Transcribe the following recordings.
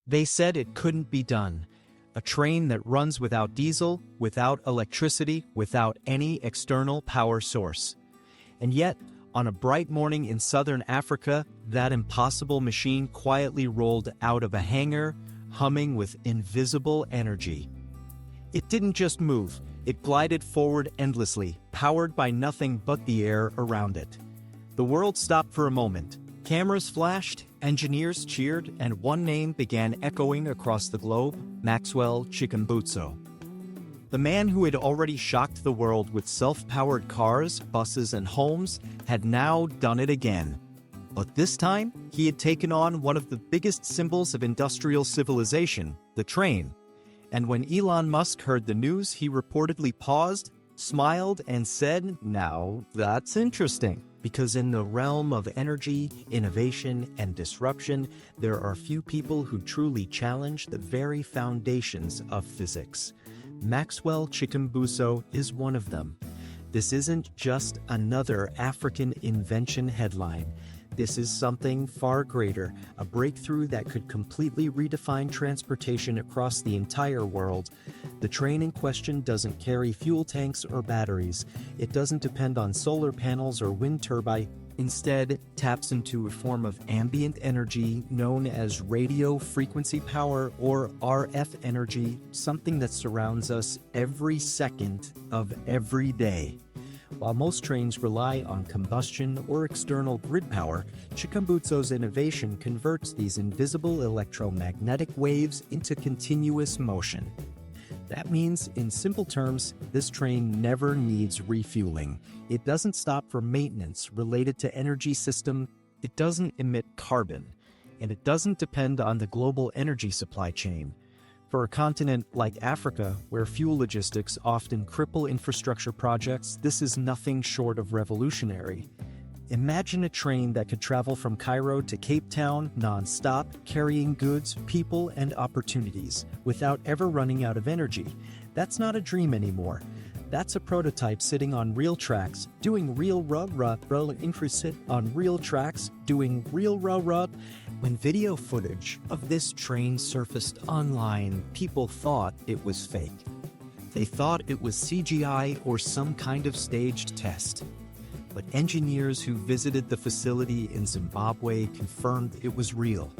They said it couldn't be done. A train that runs without diesel, without electricity, without any external power source. And yet, on a bright morning in southern Africa, that impossible machine quietly rolled out of a hangar, humming with invisible energy. It didn't just move, it glided forward endlessly, powered by nothing but the air around it. The world stopped for a moment. Cameras flashed, engineers cheered, and one name began echoing across the globe: Maxwell Chikumbutso. The man who had already shocked the world with self-powered cars, buses, and homes had now done it again. But this time, he had taken on one of the biggest symbols of industrial civilization, the train. And when Elon Musk heard the news, he reportedly paused, smiled, and said, "Now, that's interesting." Because in the realm of energy, innovation, and disruption, there are few people who truly challenge the very foundations of physics. Maxwell Chikumbutso is one of them. This isn't just another African invention headline. This is something far greater, a breakthrough that could completely redefine transportation across the entire world. The train in question doesn't carry fuel tanks or batteries. It doesn't depend on solar panels or wind turbines. Instead, it taps into a form of ambient energy known as radio frequency power, or RF energy, something that surrounds us every second of every day. While most trains rely on combustion or external grid power, Chikumbutso's innovation converts these invisible electromagnetic waves into continuous motion. That means, in simple terms, this train never needs refueling. It doesn't stop for maintenance related to energy system, it doesn't emit carbon, and it doesn't depend on the global energy supply chain. For a continent like Africa, where fuel logistics often cripple infrastructure projects, this is nothing short of revolutionary. Imagine a train that could travel from Cairo to Cape Town non-stop, carrying goods, people, and opportunities, without ever running out of energy. That's not a dream anymore. That's a prototype sitting on real tracks, doing real on real tracks, doing real rub. When video footage of this train surfaced online, people thought it was fake. They thought it was CGI or some kind of staged test. But engineers who visited the facility in Zimbabwe confirmed it was real.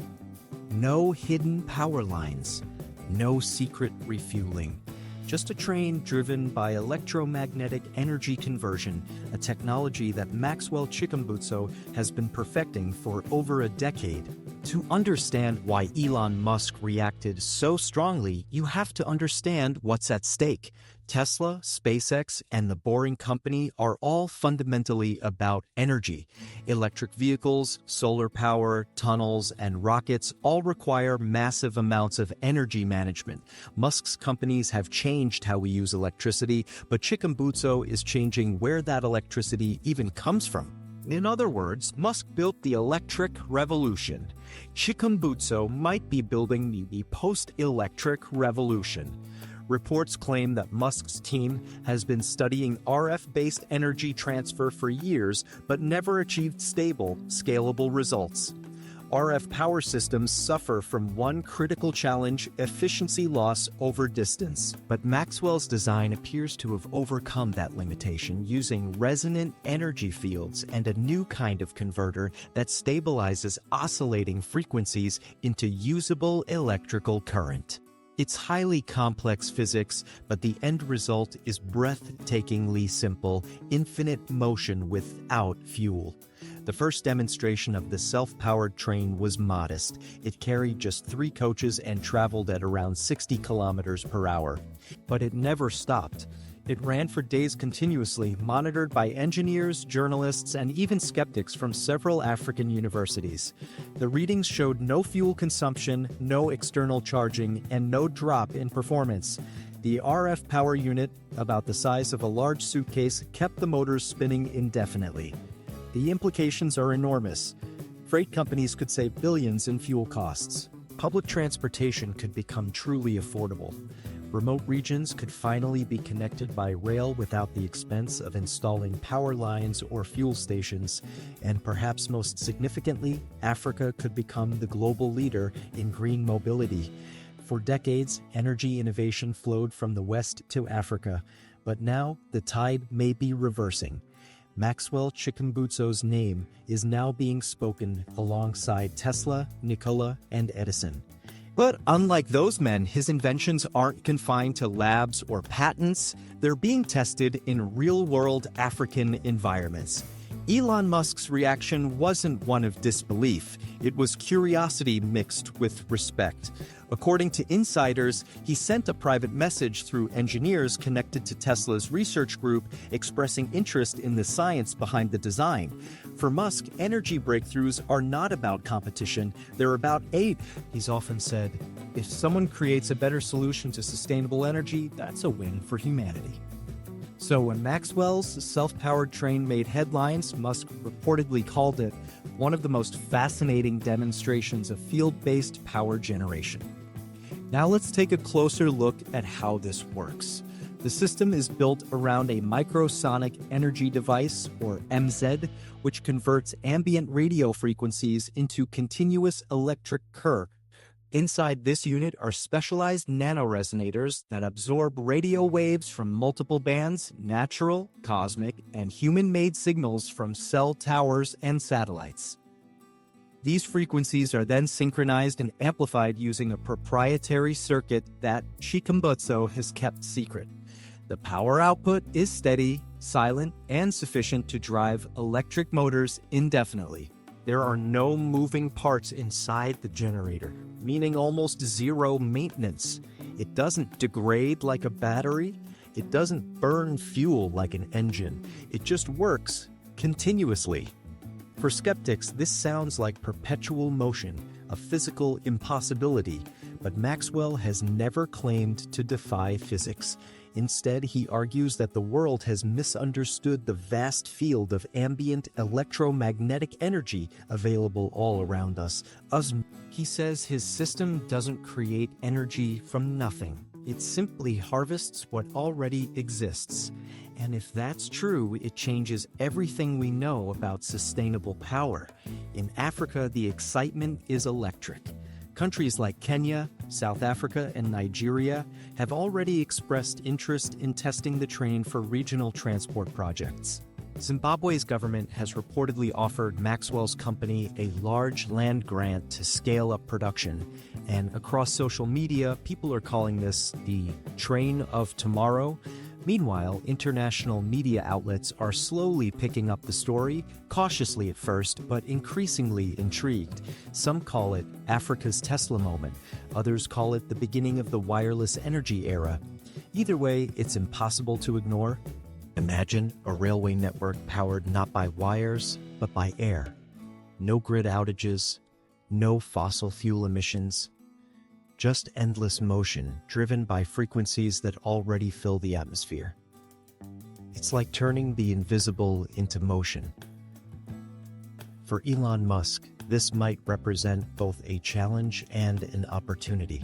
No hidden power lines, no secret refueling. Just a train driven by electromagnetic energy conversion, a technology that Maxwell Chikumbutso has been perfecting for over a decade. To understand why Elon Musk reacted so strongly, you have to understand what's at stake. Tesla, SpaceX, and the Boring Company are all fundamentally about energy. Electric vehicles, solar power, tunnels, and rockets all require massive amounts of energy management. Musk's companies have changed how we use electricity, but Chikumbutso is changing where that electricity even comes from. In other words, Musk built the electric revolution. Chikumbutso might be building the post-electric revolution. Reports claim that Musk's team has been studying RF-based energy transfer for years, but never achieved stable, scalable results. RF power systems suffer from one critical challenge: efficiency loss over distance. But Maxwell's design appears to have overcome that limitation using resonant energy fields and a new kind of converter that stabilizes oscillating frequencies into usable electrical current. It's highly complex physics, but the end result is breathtakingly simple: infinite motion without fuel. The first demonstration of the self-powered train was modest. It carried just 3 coaches and traveled at around 60 kilometers per hour. But it never stopped. It ran for days continuously, monitored by engineers, journalists, and even skeptics from several African universities. The readings showed no fuel consumption, no external charging, and no drop in performance. The RF power unit, about the size of a large suitcase, kept the motors spinning indefinitely. The implications are enormous. Freight companies could save billions in fuel costs. Public transportation could become truly affordable. Remote regions could finally be connected by rail without the expense of installing power lines or fuel stations, and perhaps most significantly, Africa could become the global leader in green mobility. For decades, energy innovation flowed from the West to Africa, but now the tide may be reversing. Maxwell Chikumbutso's name is now being spoken alongside Tesla, Nikola, and Edison. But unlike those men, his inventions aren't confined to labs or patents. They're being tested in real-world African environments. Elon Musk's reaction wasn't one of disbelief. It was curiosity mixed with respect. According to insiders, he sent a private message through engineers connected to Tesla's research group expressing interest in the science behind the design. For Musk, energy breakthroughs are not about competition, they're about aid. He's often said, if someone creates a better solution to sustainable energy, that's a win for humanity. So when Maxwell's self-powered train made headlines, Musk reportedly called it one of the most fascinating demonstrations of field-based power generation. Now let's take a closer look at how this works. The system is built around a microsonic energy device, or MZ, which converts ambient radio frequencies into continuous electric current. Inside this unit are specialized nanoresonators that absorb radio waves from multiple bands, natural, cosmic, and human-made signals from cell towers and satellites. These frequencies are then synchronized and amplified using a proprietary circuit that Chikumbutso has kept secret. The power output is steady, silent, and sufficient to drive electric motors indefinitely. There are no moving parts inside the generator, meaning almost zero maintenance. It doesn't degrade like a battery. It doesn't burn fuel like an engine. It just works continuously. For skeptics, this sounds like perpetual motion, a physical impossibility, but Maxwell has never claimed to defy physics. Instead, he argues that the world has misunderstood the vast field of ambient electromagnetic energy available all around us. He says his system doesn't create energy from nothing. It simply harvests what already exists. And if that's true, it changes everything we know about sustainable power. In Africa, the excitement is electric. Countries like Kenya, South Africa, and Nigeria have already expressed interest in testing the train for regional transport projects. Zimbabwe's government has reportedly offered Maxwell's company a large land grant to scale up production, and across social media, people are calling this the train of tomorrow. Meanwhile, international media outlets are slowly picking up the story, cautiously at first, but increasingly intrigued. Some call it Africa's Tesla moment. Others call it the beginning of the wireless energy era. Either way, it's impossible to ignore. Imagine a railway network powered not by wires, but by air. No grid outages, no fossil fuel emissions. Just endless motion driven by frequencies that already fill the atmosphere. It's like turning the invisible into motion. For Elon Musk, this might represent both a challenge and an opportunity.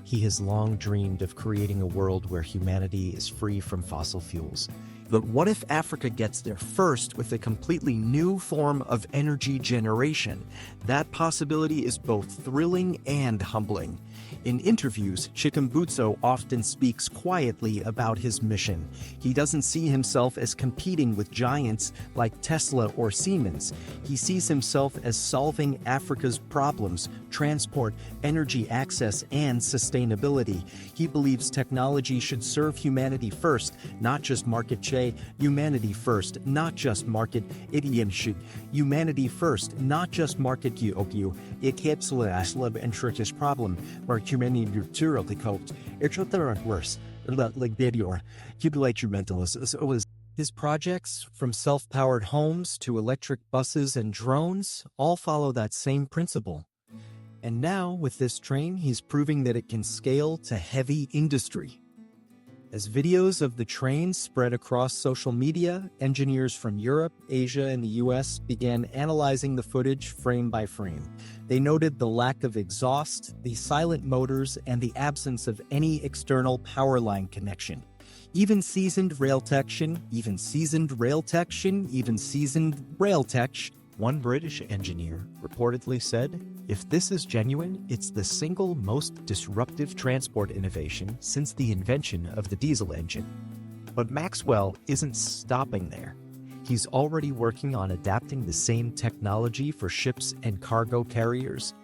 He has long dreamed of creating a world where humanity is free from fossil fuels. But what if Africa gets there first with a completely new form of energy generation? That possibility is both thrilling and humbling. In interviews, Chikumbutso often speaks quietly about his mission. He doesn't see himself as competing with giants like Tesla or Siemens. He sees himself as solving Africa's problems: transport, energy access, and sustainability. He believes technology should serve humanity first, not just market share. Humanity first, not just market should. Humanity first, not just market you. It keeps and this problem where humanity naturally coped. It's worse. Like video, like your mentalist. His projects, from self-powered homes to electric buses and drones, all follow that same principle. And now, with this train, he's proving that it can scale to heavy industry. As videos of the train spread across social media, engineers from Europe, Asia, and the US began analyzing the footage frame by frame. They noted the lack of exhaust, the silent motors, and the absence of any external power line connection. Even seasoned rail tech, one British engineer reportedly said, "If this is genuine, it's the single most disruptive transport innovation since the invention of the diesel engine." But Maxwell isn't stopping there. He's already working on adapting the same technology for ships and cargo carriers.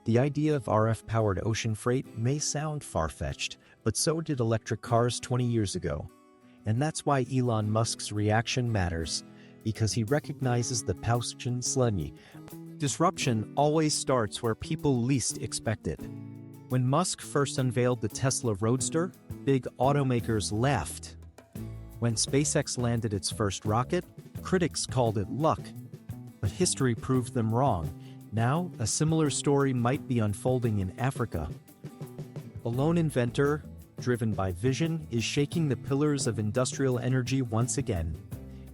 The idea of RF-powered ocean freight may sound far-fetched, but so did electric cars 20 years ago. And that's why Elon Musk's reaction matters, because he recognizes the Pauschen. Disruption always starts where people least expect it. When Musk first unveiled the Tesla Roadster, big automakers laughed. When SpaceX landed its first rocket, critics called it luck. But history proved them wrong. Now, a similar story might be unfolding in Africa. A lone inventor, driven by vision, is shaking the pillars of industrial energy once again.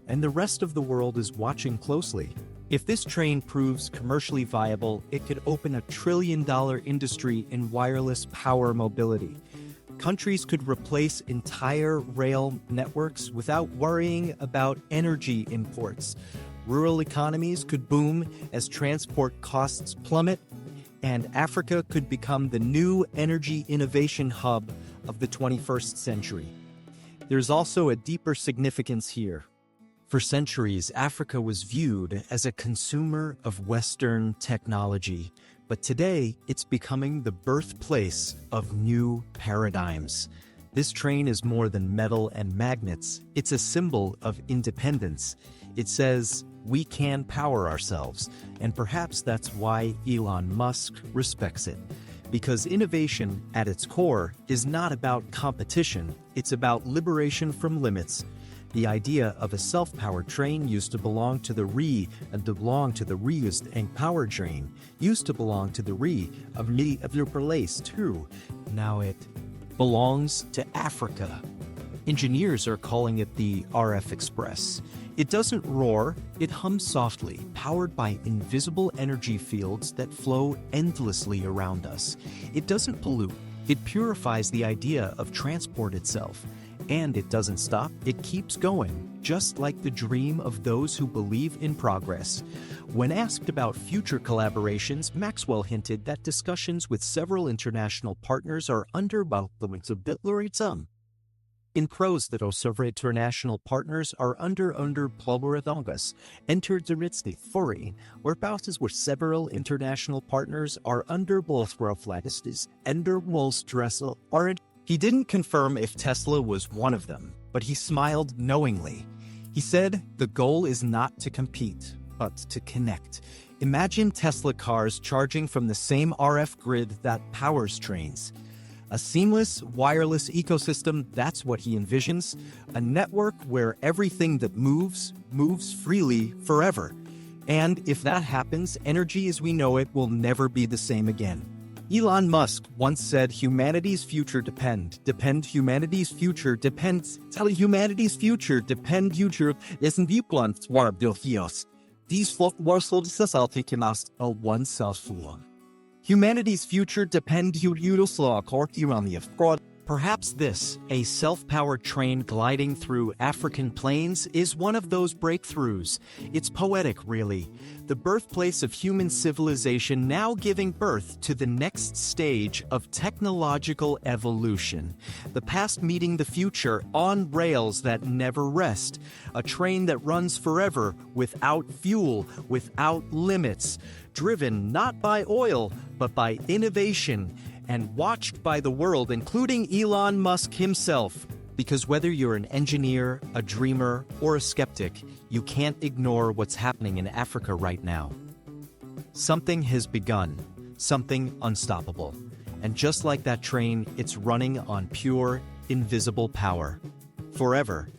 And the rest of the world is watching closely. If this train proves commercially viable, it could open a trillion-dollar industry in wireless power mobility. Countries could replace entire rail networks without worrying about energy imports. Rural economies could boom as transport costs plummet, and Africa could become the new energy innovation hub of the 21st century. There's also a deeper significance here. For centuries, Africa was viewed as a consumer of Western technology, but today it's becoming the birthplace of new paradigms. This train is more than metal and magnets. It's a symbol of independence. It says, we can power ourselves, and perhaps that's why Elon Musk respects it. Because innovation, at its core, is not about competition, it's about liberation from limits. The idea of a self-powered train used to belong to the reused and power train used to belong to the of your place too. Now it belongs to Africa. Engineers are calling it the RF Express. It doesn't roar, it hums softly, powered by invisible energy fields that flow endlessly around us. It doesn't pollute, it purifies the idea of transport itself. And it doesn't stop, it keeps going, just like the dream of those who believe in progress. When asked about future collaborations, Maxwell hinted that discussions with several international partners are in prose that several international partners are under pulverizongas, entered the Ritzy Fori, where pauses where several international partners are under Bolsgraflatistis, ender Wolstressel, aren't. He didn't confirm if Tesla was one of them, but he smiled knowingly. He said, the goal is not to compete, but to connect. Imagine Tesla cars charging from the same RF grid that powers trains. A seamless, wireless ecosystem, that's what he envisions. A network where everything that moves freely forever. And if that happens, energy as we know it will never be the same again. Elon Musk once said humanity's future depends humanity's future depends isn't viewpoints war Dios. These folk war so society can ask a one self for. Humanity's future depends Perhaps this, a self-powered train gliding through African plains, is one of those breakthroughs. It's poetic, really. The birthplace of human civilization now giving birth to the next stage of technological evolution. The past meeting the future on rails that never rest. A train that runs forever, without fuel, without limits. Driven not by oil, but by innovation. And watched by the world, including Elon Musk himself. Because whether you're an engineer, a dreamer, or a skeptic, you can't ignore what's happening in Africa right now. Something has begun, something unstoppable. And just like that train, it's running on pure, invisible power. Forever,